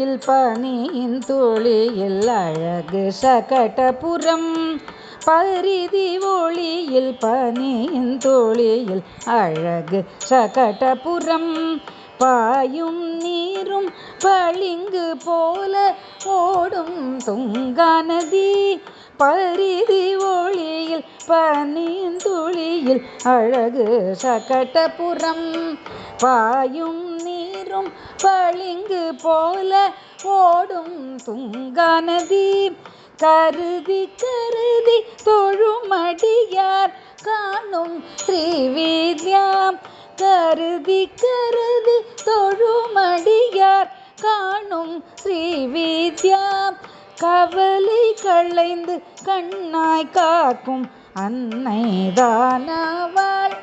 ஒளியில் பனியின் துளியில் அழகு சகடபுரம். பரிதி ஒளியில் பனியின் துளியில் அழகு சகடபுரம். பாயும் நீரும் பளிங்கு போல ஓடும் துங்கா நதி. பரிதி ஒளியில் பனியின் துளியில் அழகு சகடபுரம். பாயும் நீரும் பளிங்கு போல ஓடும் துங்கா நதி. கருதி கருதி தொழுமடியார் காணும் ஸ்ரீவித்யா. கருதி கருதி தொழுமடியார் காணும் ஸ்ரீவித்யா. கவலை களைந்து கண்ணாய் காக்கும் அன்னை தானவாள்.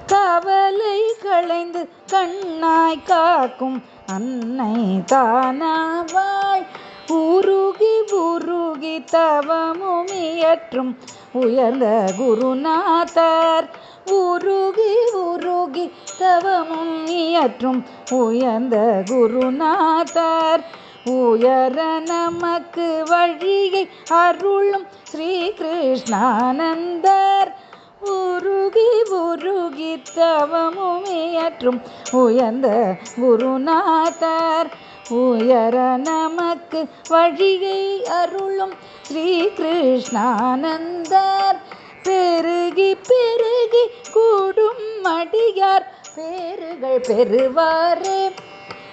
கவலை களைந்து கண்ணாய் காக்கும் அன்னை தானவாள். உருகி உருகி தவமுமியற்றும் உயர்ந்த குருநாதர். உருகி உருகி தவமும் இயற்றும் உயர்ந்த குருநாதர். உயர நமக்கு வழியை அருளும் ஸ்ரீ கிருஷ்ணானந்தர். உருகி உருகி தவமும் இயற்றும் உயர்ந்த குருநாதர். உயர நமக்கு வழியை அருளும் ஸ்ரீ கிருஷ்ணானந்தர். பெருகி பெருகி கூடும் அடியார் பேறுகள் பெறுவாரே.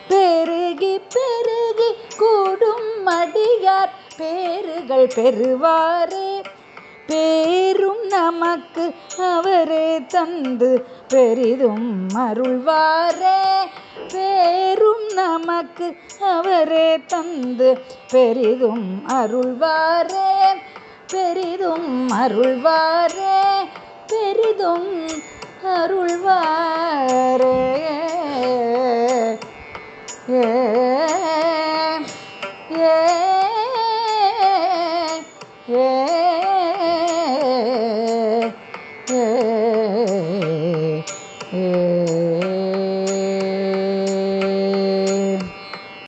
பெருகி பெருகி கூடும் அடியார் பேறுகள் பெறுவாரே. பேரும் நமக்கு அவரே தந்து பெரிதும் அருள்வாரே. பேரும் நமக்கு அவரே தந்து பெரிதும் அருள்வாரே. பெரிதும் அருள்வாரே. பெரிதும் அருள்வாரே.